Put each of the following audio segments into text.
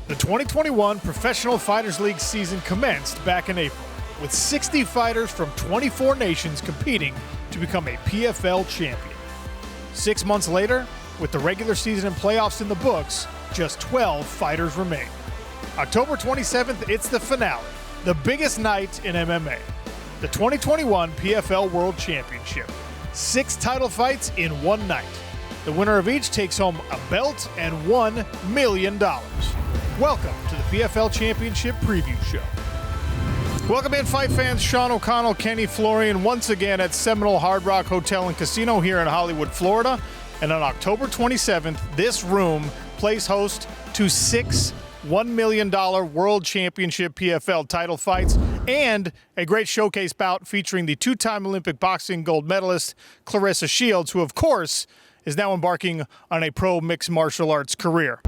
The 2021 Professional Fighters League season commenced back in April, with 60 fighters from 24 nations competing to become a PFL champion. 6 months later, with the regular season and playoffs in the books, just 12 fighters remain. October 27th, it's the finale, the biggest night in MMA. The 2021 PFL World Championship. 6 title fights in one night. The winner of each takes home a belt and $1 million. Welcome to the PFL Championship Preview Show. Welcome in, fight fans. Sean O'Connell Kenny Florian once again at Seminole Hard Rock Hotel and Casino here in Hollywood, Florida. And on October 27th, this room plays host to 6 $1 million World Championship PFL title fights and a great showcase bout featuring the two-time Olympic boxing gold medalist Clarissa Shields, who of course is now embarking on a pro mixed martial arts career.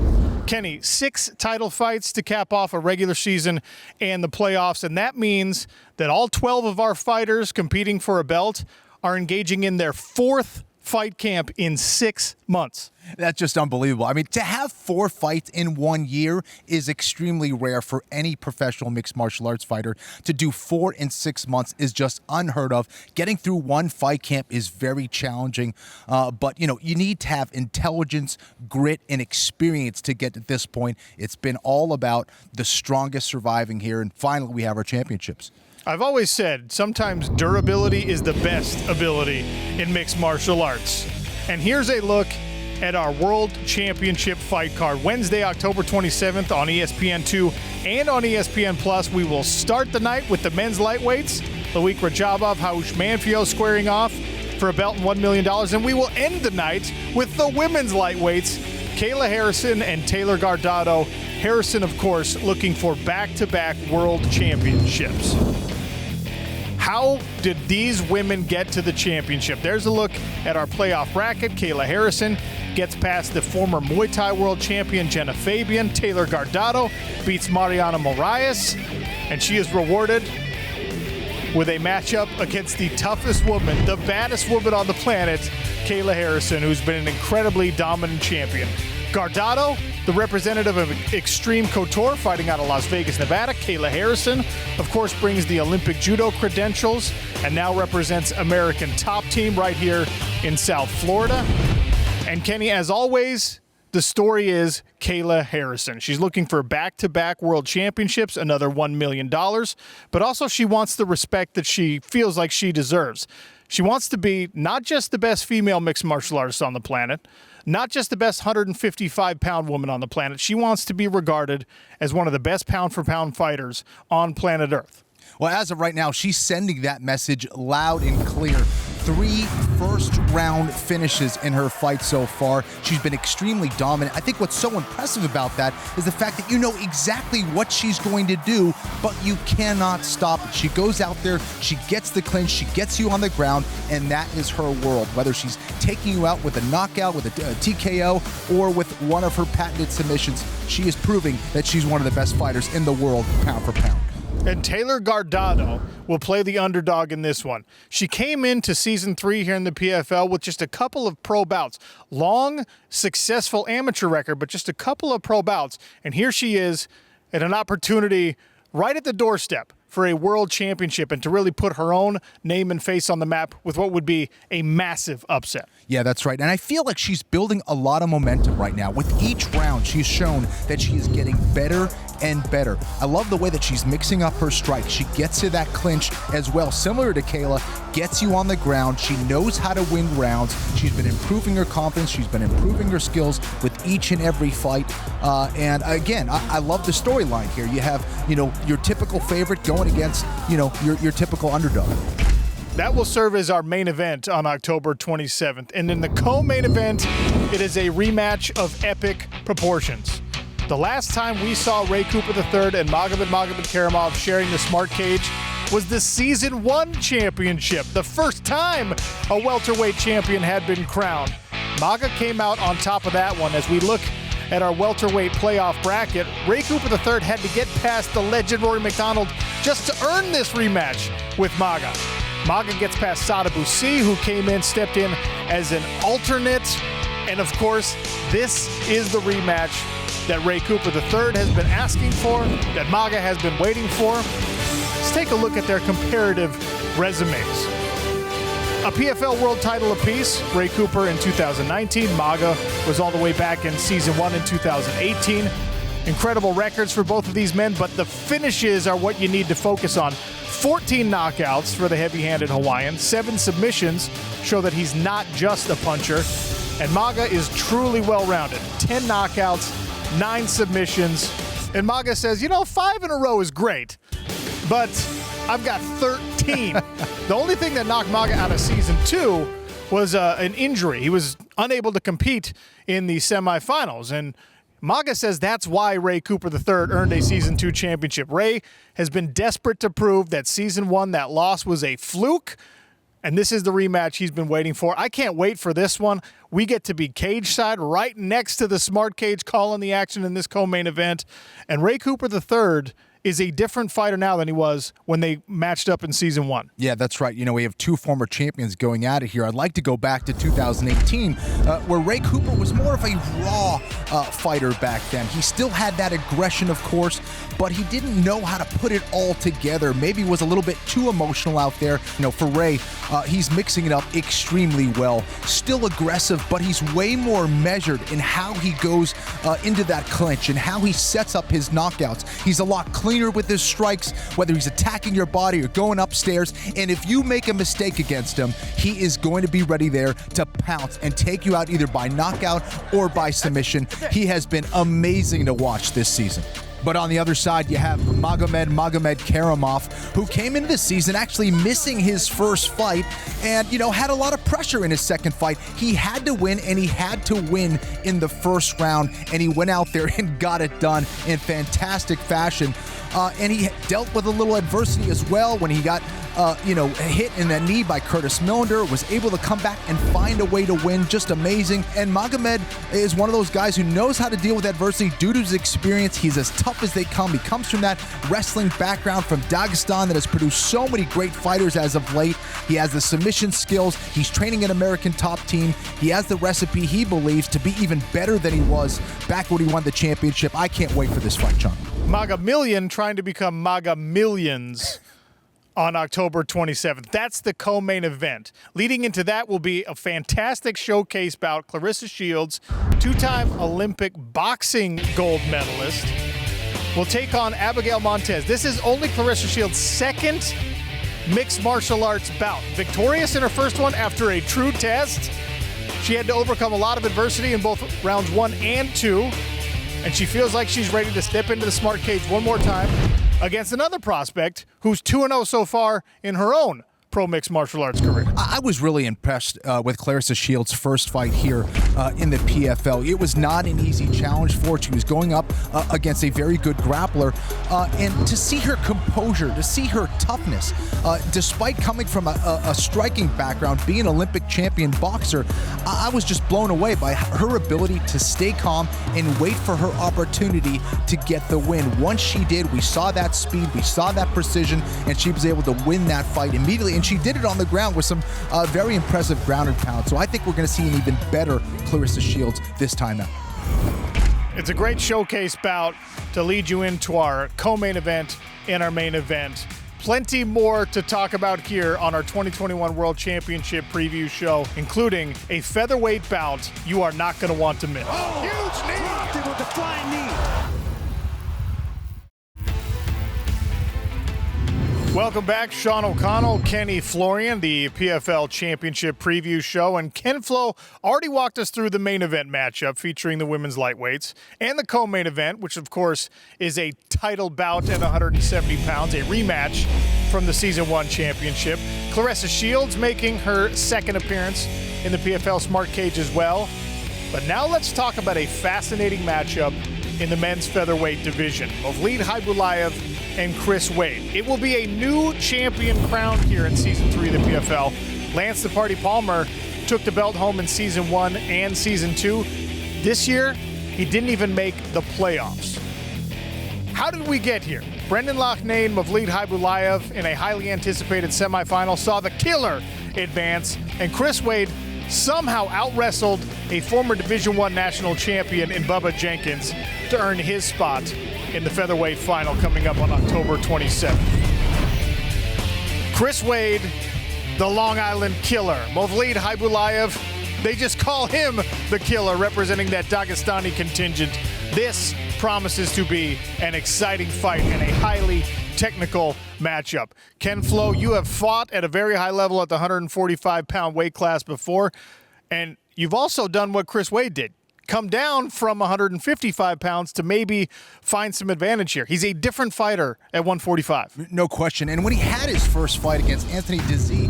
Kenny, 6 title fights to cap off a regular season and the playoffs, and that means that all 12 of our fighters competing for a belt are engaging in their 4th fight camp in 6 months. That's just unbelievable. I mean, to have 4 fights in 1 year is extremely rare for any professional mixed martial arts fighter. To do 4 in 6 months is just unheard of. Getting through one fight camp is very challenging, but you need to have intelligence, grit, and experience to get to this point. It's been all about the strongest surviving here, and finally we have our championships. I've always said sometimes durability is the best ability in mixed martial arts. And here's a look at our World Championship fight card. Wednesday, October 27th on ESPN2 and on ESPN Plus. We will start the night with the men's lightweights. Loic Rajabov, Haush Manfio squaring off for a belt and $1 million. And we will end the night with the women's lightweights, Kayla Harrison and Taylor Guardado. Harrison, of course, looking for back-to-back world championships. How did these women get to the championship? There's a look at our playoff bracket. Kayla Harrison gets past the former Muay Thai world champion Jenna Fabian. Taylor Guardado beats Mariana Moraes, and she is rewarded with a matchup against the toughest woman, the baddest woman on the planet, Kayla Harrison, who's been an incredibly dominant champion. Guardado, the representative of Extreme Couture, fighting out of Las Vegas, Nevada. Kayla Harrison, of course, brings the Olympic judo credentials and now represents American Top Team right here in South Florida. And Kenny, as always, the story is Kayla Harrison. She's looking for back-to-back world championships, another $1 million, but also she wants the respect that she feels like she deserves. She wants to be not just the best female mixed martial artist on the planet, not just the best 155-pound woman on the planet. She wants to be regarded as one of the best pound-for-pound fighters on planet Earth. Well, as of right now, she's sending that message loud and clear. 3 first-round finishes in her fight so far. She's been extremely dominant. I think what's so impressive about that is the fact that you know exactly what she's going to do, but you cannot stop it. She goes out there, she gets the clinch, she gets you on the ground, and that is her world. Whether she's taking you out with a knockout, with a TKO, or with one of her patented submissions, she is proving that she's one of the best fighters in the world, pound for pound. And Taylor Guardado will play the underdog in this one. She came into Season 3 here in the PFL with just a couple of pro bouts. Long, successful amateur record, but just a couple of pro bouts. And here she is at an opportunity right at the doorstep for a world championship and to really put her own name and face on the map with what would be a massive upset. Yeah, that's right. And I feel like she's building a lot of momentum right now. With each round, she's shown that she is getting better and better. I love the way that she's mixing up her strikes. She gets to that clinch as well, similar to Kayla, gets you on the ground. She knows how to win rounds. She's been improving her confidence. She's been improving her skills with each and every fight. And again, I love the storyline here. You have, your typical favorite going against, your typical underdog. That will serve as our main event on October 27th. And in the co-main event, it is a rematch of epic proportions. The last time we saw Ray Cooper III and Magomed Karamov sharing the smart cage was the Season 1 championship, the first time a welterweight champion had been crowned. Maga came out on top of that one. As we look at our welterweight playoff bracket, Ray Cooper III had to get past the legend Rory McDonald just to earn this rematch with Maga. Maga gets past Sada Boussi, who came in, stepped in as an alternate. And of course, this is the rematch that Ray Cooper III has been asking for, that MAGA has been waiting for. Let's take a look at their comparative resumes. A PFL world title apiece, Ray Cooper in 2019. MAGA was all the way back in season 1 in 2018. Incredible records for both of these men, but the finishes are what you need to focus on. 14 knockouts for the heavy-handed Hawaiian. 7 submissions show that he's not just a puncher. And MAGA is truly well-rounded. 10 knockouts, 9 submissions. And MAGA says, 5 in a row is great, but I've got 13. The only thing that knocked MAGA out of season 2 was an injury. He was unable to compete in the semifinals. And MAGA says that's why Ray Cooper III earned a season 2 championship. Ray has been desperate to prove that season 1, that loss was a fluke. And this is the rematch he's been waiting for. I can't wait for this one. We get to be cage side right next to the smart cage calling the action in this co-main event. And Ray Cooper III is a different fighter now than he was when they matched up in season 1. Yeah, that's right. We have 2 former champions going at it here. I'd like to go back to 2018, where Ray Cooper was more of a raw fighter back then. He still had that aggression, of course, but he didn't know how to put it all together. Maybe was a little bit too emotional out there. For Ray, he's mixing it up extremely well. Still aggressive, but he's way more measured in how he goes into that clinch and how he sets up his knockouts. He's a lot cleaner with his strikes, whether he's attacking your body or going upstairs. And if you make a mistake against him, he is going to be ready there to pounce and take you out either by knockout or by submission. He has been amazing to watch this season. But on the other side, you have Magomed Karamov, who came into the season actually missing his first fight and, had a lot of pressure in his second fight. He had to win, and he had to win in the first round, and he went out there and got it done in fantastic fashion. And he dealt with a little adversity as well when he got, hit in the knee by Curtis Millender, was able to come back and find a way to win. Just amazing. And Magomed is one of those guys who knows how to deal with adversity due to his experience. He's as tough as they come. He comes from that wrestling background from Dagestan that has produced so many great fighters as of late. He has the submission skills. He's training an American top team. He has the recipe, he believes, to be even better than he was back when he won the championship. I can't wait for this fight, John. MAGA Million trying to become MAGA Millions on October 27th. That's the co-main event. Leading into that will be a fantastic showcase bout. Clarissa Shields, 2-time Olympic boxing gold medalist, will take on Abigail Montez. This is only Clarissa Shields' second mixed martial arts bout. Victorious in her first one after a true test. She had to overcome a lot of adversity in both rounds 1 and 2. And she feels like she's ready to step into the smart cage one more time against another prospect who's 2-0 so far in her own pro mixed martial arts career. I was really impressed with Clarissa Shields' first fight here in the PFL. It was not an easy challenge for her. She was going up against a very good grappler. And to see her composure, to see her toughness, despite coming from a striking background, being an Olympic champion boxer, I was just blown away by her ability to stay calm and wait for her opportunity to get the win. Once she did, we saw that speed, we saw that precision, and she was able to win that fight immediately. And she did it on the ground with some very impressive ground and pound. So I think we're going to see an even better Clarissa Shields this time out. It's a great showcase bout to lead you into our co-main event and our main event. Plenty more to talk about here on our 2021 World Championship preview show, including a featherweight bout you are not going to want to miss. Oh, huge knee! Dropped it with the flying knee. Welcome back, Sean O'Connell, Kenny Florian, the PFL Championship preview show. And Ken Flo already walked us through the main event matchup featuring the women's lightweights and the co-main event, which of course is a title bout at 170 pounds, a rematch from the Season 1 championship. Clarissa Shields making her second appearance in the PFL Smart Cage as well. But now let's talk about a fascinating matchup in the men's featherweight division. Mavlid Haibulaev and Chris Wade. It will be a new champion crowned here in Season 3 of the PFL. Lance the Party Palmer took the belt home in Season 1 and Season 2. This year, he didn't even make the playoffs. How did we get here? Brendan Loughnane, Mavlid Haibulaev in a highly anticipated semifinal saw the killer advance, and Chris Wade somehow out-wrestled a former Division I national champion in Bubba Jenkins to earn his spot in the featherweight final coming up on October 27th. Chris Wade, the Long Island Killer. Movlid Khaybulaev, they just call him the Killer, representing that Dagestani contingent. This promises to be an exciting fight and a highly technical matchup. Ken Flo, you have fought at a very high level at the 145-pound weight class before, and you've also done what Chris Wade did. Come down from 155 pounds to maybe find some advantage here. He's a different fighter at 145. No question. And when he had his first fight against Anthony Dizzy,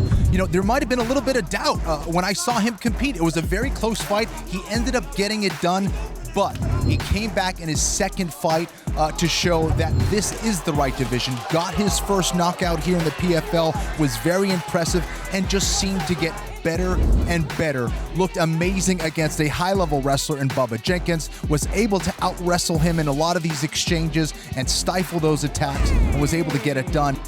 there might have been a little bit of doubt. When I saw him compete, it was a very close fight. He ended up getting it done, but he came back in his second fight to show that this is the right division. Got his first knockout here in the PFL, was very impressive, and just seemed to get better and better. Looked amazing against a high-level wrestler in Bubba Jenkins, was able to out-wrestle him in a lot of these exchanges and stifle those attacks, and was able to get it done.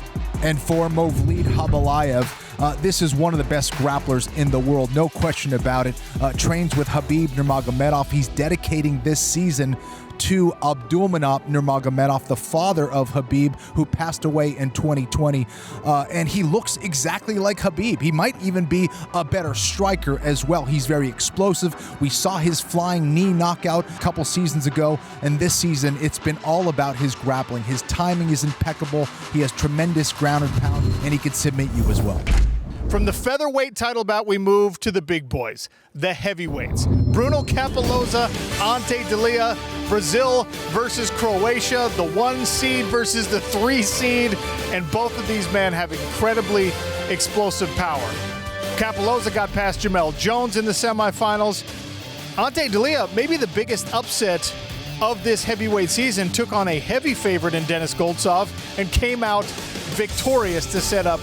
And for Movlid Khaybulaev, this is one of the best grapplers in the world, no question about it. Trains with Khabib Nurmagomedov. He's dedicating this season to Abdulmanap Nurmagomedov, the father of Khabib, who passed away in 2020. And he looks exactly like Khabib. He might even be a better striker as well. He's very explosive. We saw his flying knee knockout a couple seasons ago, and this season it's been all about his grappling. His timing is impeccable. He has tremendous ground and pound, and he can submit you as well. From the featherweight title bout, we move to the big boys, the heavyweights. Bruno Cappelozza, Ante Delija, Brazil versus Croatia, the 1 seed versus the 3 seed, and both of these men have incredibly explosive power. Cappelozza got past Jamel Jones in the semifinals. Ante Delija, maybe the biggest upset of this heavyweight season, took on a heavy favorite in Denis Goltsov and came out victorious to set up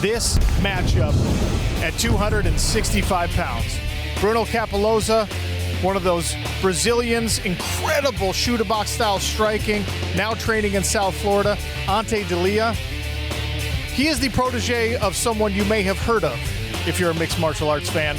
this matchup at 265 pounds. Bruno Cappelozza, one of those Brazilians, incredible shoot-a-box style striking, now training in South Florida. Ante Delija, he is the protege of someone you may have heard of if you're a mixed martial arts fan.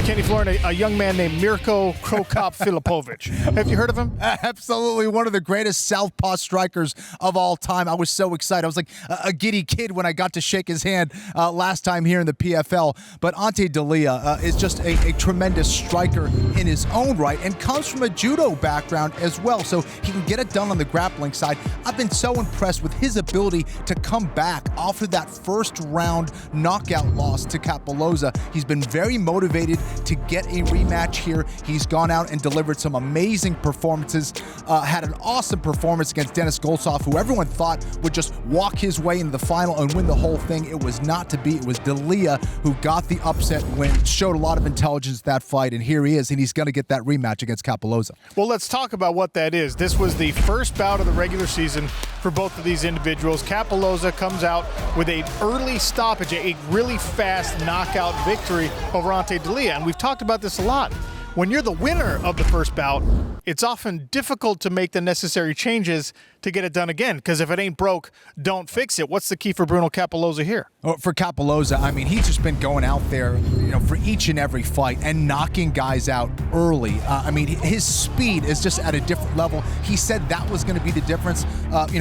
Kenny Florian, a young man named Mirko Krokop Filipovic. Have you heard of him? Absolutely, one of the greatest southpaw strikers of all time. I was so excited. I was like a giddy kid when I got to shake his hand last time here in the PFL. But Ante Delija is just a tremendous striker in his own right and comes from a judo background as well, so he can get it done on the grappling side. I've been so impressed with his ability to come back after that first round knockout loss to Cappelozza. He's been very motivated to get a rematch here. He's gone out and delivered some amazing performances. Had an awesome performance against Denis Goltsov, who everyone thought would just walk his way into the final and win the whole thing. It was not to be. It was Delija who got the upset win, showed a lot of intelligence that fight, and here he is, and he's going to get that rematch against Cappelozza. Well, let's talk about what that is. This was the first bout of the regular season for both of these individuals. Cappelozza comes out with an early stoppage, a really fast knockout victory over Ante Delija. And we've talked about this a lot. When you're the winner of the first bout, it's often difficult to make the necessary changes to get it done again, because if it ain't broke, don't fix it. What's the key for Bruno Cappelozza here? For Cappelozza, I mean, he's just been going out there, for each and every fight and knocking guys out early. I mean, his speed is just at a different level. He said that was going to be the difference.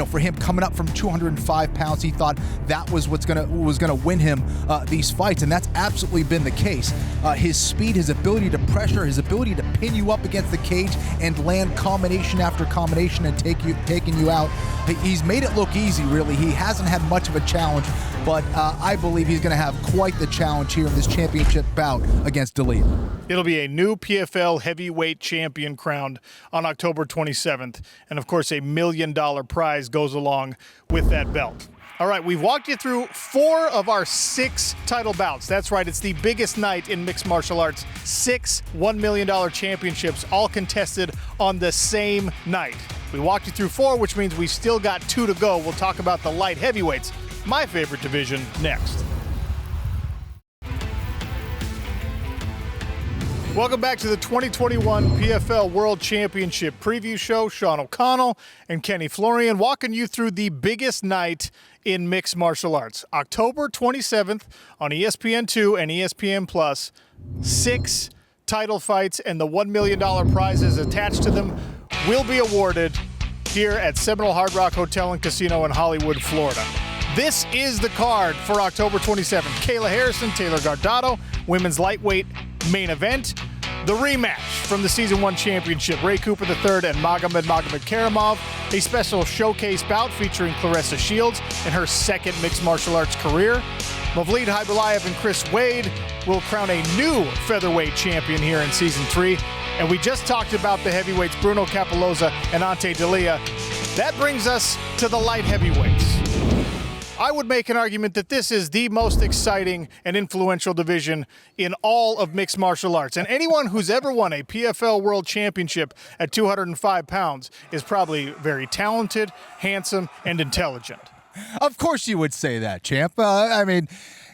For him coming up from 205 pounds, he thought that was was going to win him these fights, and that's absolutely been the case. His speed, his ability to pressure, his ability to pin you up against the cage and land combination after combination and taking you out. He's made it look easy, really. He hasn't had much of a challenge, but I believe he's going to have quite the challenge here in this championship bout against Delija. It'll be a new PFL heavyweight champion crowned on October 27th, and of course a $1 million prize goes along with that belt. All right, we've walked you through 4 of our 6 title bouts. That's right, it's the biggest night in mixed martial arts. 6 $1 million championships, all contested on the same night. We walked you through 4, which means we still got 2 to go. We'll talk about the light heavyweights, my favorite division, next. Welcome back to the 2021 PFL World Championship preview show. Sean O'Connell and Kenny Florian walking you through the biggest night in mixed martial arts. October 27th on ESPN2 and ESPN Plus. 6 title fights and the $1 million prizes attached to them will be awarded here at Seminole Hard Rock Hotel and Casino in Hollywood, Florida. This is the card for October 27th. Kayla Harrison, Taylor Gardado, women's lightweight main event. The rematch from the Season 1 Championship, Ray Cooper III and Magomed Karamov. A special showcase bout featuring Clarissa Shields in her second mixed martial arts career. Mavlid Haibulaev and Chris Wade will crown a new featherweight champion here in Season 3. And we just talked about the heavyweights, Bruno Capoloza and Ante Delia. That brings us to the light heavyweights. I would make an argument that this is the most exciting and influential division in all of mixed martial arts. And anyone who's ever won a PFL World Championship at 205 pounds is probably very talented, handsome, and intelligent. Of course you would say that, champ.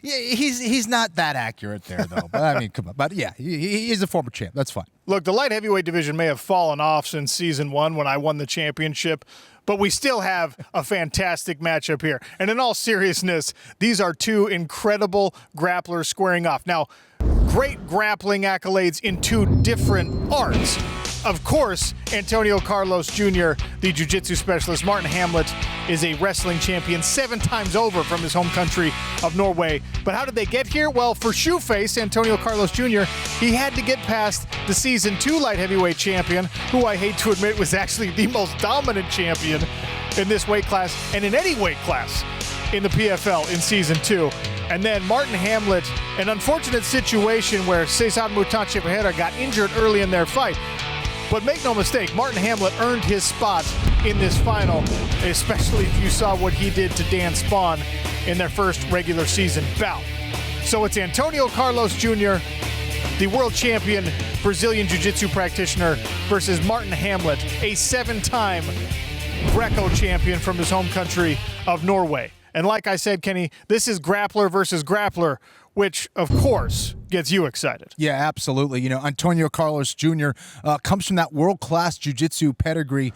He's not that accurate there, though. But I mean, come on. But yeah, he's a former champ. That's fine. Look, the light heavyweight division may have fallen off since Season 1 when I won the championship, but we still have a fantastic matchup here. And in all seriousness, these are two incredible grapplers squaring off. Now, great grappling accolades in two different arts. Of course, Antonio Carlos Jr., the jiu-jitsu specialist. Martin Hamlet is a wrestling champion 7 times over from his home country of Norway. But how did they get here? Well, for Shoeface, Antonio Carlos Jr., he had to get past the Season 2 light heavyweight champion, who I hate to admit was actually the most dominant champion in this weight class and in any weight class in the PFL in Season 2. And then Martin Hamlet, an unfortunate situation where Cesar Mutanche Ferreira got injured early in their fight. But make no mistake, Martin Hamlet earned his spot in this final, especially if you saw what he did to Dan Spawn in their first regular season bout. So it's Antonio Carlos Jr., the world champion Brazilian Jiu-Jitsu practitioner, versus Martin Hamlet, a 7-time Greco champion from his home country of Norway. And like I said, Kenny, this is grappler versus grappler, which, of course, gets you excited. Yeah, absolutely. You know, Antonio Carlos Jr. Comes from that world-class jiu-jitsu pedigree,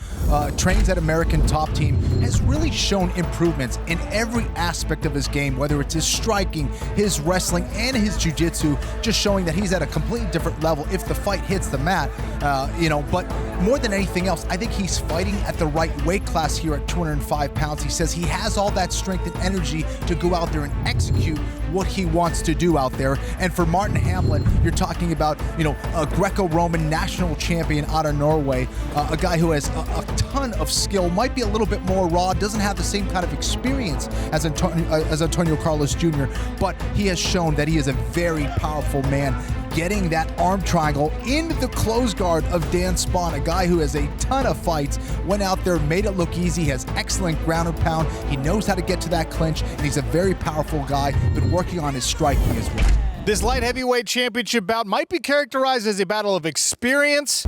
trains at American Top Team, has really shown improvements in every aspect of his game, whether it's his striking, his wrestling, and his jiu-jitsu, just showing that he's at a completely different level if the fight hits the mat, but more than anything else, I think he's fighting at the right weight class here at 205 pounds. He says he has all that strength and energy to go out there and execute what he wants to do out there. And for Martin Hamlet, you're talking about, a Greco-Roman national champion out of Norway, a guy who has a ton of skill, might be a little bit more raw, doesn't have the same kind of experience as Antonio Carlos Jr., but he has shown that he is a very powerful man, getting that arm triangle into the close guard of Dan Spawn, a guy who has a ton of fights, went out there, made it look easy, has excellent ground and pound, he knows how to get to that clinch, and he's a very powerful guy, been working on his striking as well. This light heavyweight championship bout might be characterized as a battle of experience.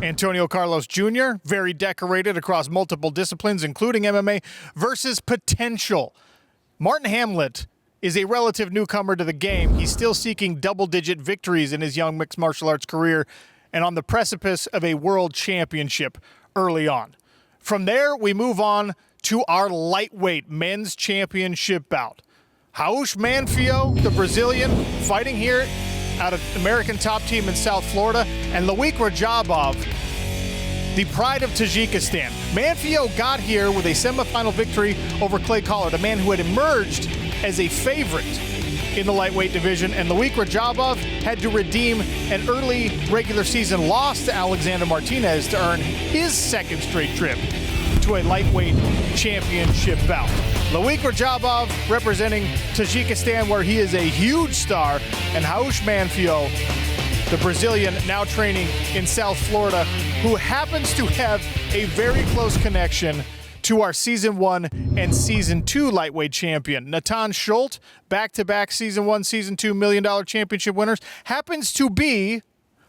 Antonio Carlos Jr., very decorated across multiple disciplines, including MMA, versus potential. Martin Hamlet is a relative newcomer to the game. He's still seeking double-digit victories in his young mixed martial arts career and on the precipice of a world championship early on. From there, we move on to our lightweight men's championship bout. Raush Manfio, the Brazilian, fighting here out of American Top Team in South Florida, and Loic Rajabov, the pride of Tajikistan. Manfio got here with a semifinal victory over Clay Collard, a man who had emerged as a favorite in the lightweight division, and Loic Rajabov had to redeem an early regular season loss to Alexander Martinez to earn his second straight trip to a lightweight championship bout. Loic Rajabov representing Tajikistan, where he is a huge star, and Raush Manfio, the Brazilian now training in South Florida, who happens to have a very close connection to our Season 1 and Season 2 lightweight champion. Natan Schultz, back-to-back Season 1, Season 2 $1 million championship winners, happens to be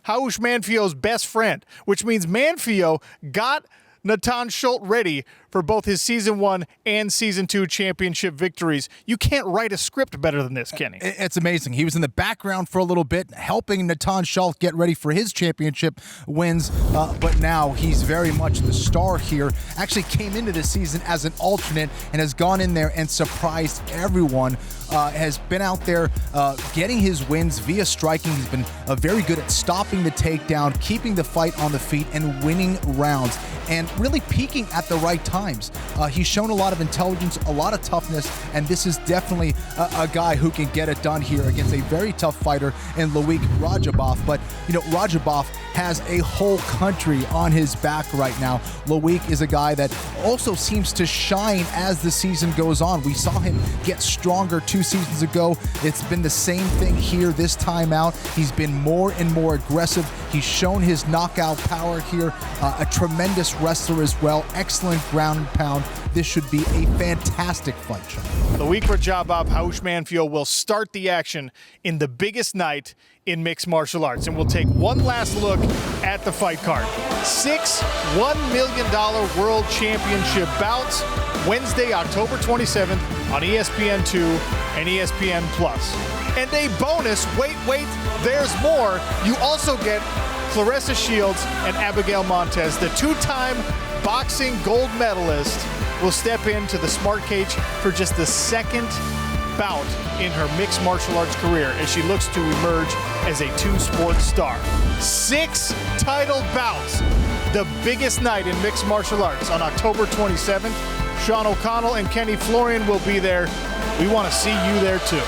Raush Manfio's best friend, which means Manfio got Natan Schulte ready for both his Season 1 and Season 2 championship victories. You can't write a script better than this, Kenny. It's amazing. He was in the background for a little bit, helping Natan Schulte get ready for his championship wins, but now he's very much the star here. Actually came into the season as an alternate and has gone in there and surprised everyone. Has been out there getting his wins via striking. He's been very good at stopping the takedown, keeping the fight on the feet, and winning rounds, and really peaking at the right times. He's shown a lot of intelligence, a lot of toughness, and this is definitely a guy who can get it done here against a very tough fighter in Loic Rajabov. But, you know, Rajabov has a whole country on his back right now. Loic is a guy that also seems to shine as the season goes on. We saw him get stronger 2 seasons ago. It's been the same thing here this time out. He's been more and more aggressive. He's shown his knockout power here. A tremendous wrestler as well. Excellent ground and pound. This should be a fantastic fight, Sean. Loic Rajabov, Haush Manfield will start the action in the biggest night in mixed martial arts. And we'll take one last look at the fight card. 6 $1 million World Championship bouts Wednesday, October 27th on ESPN2 and ESPN+. And a bonus, wait, there's more. You also get Clarissa Shields and Abigail Montez, the 2-time boxing gold medalist, will step into the Smart Cage for just the second bout in her mixed martial arts career as she looks to emerge as a 2-sport star. 6 title bouts, the biggest night in mixed martial arts on October 27th. Sean O'Connell and Kenny Florian will be there. We want to see you there too.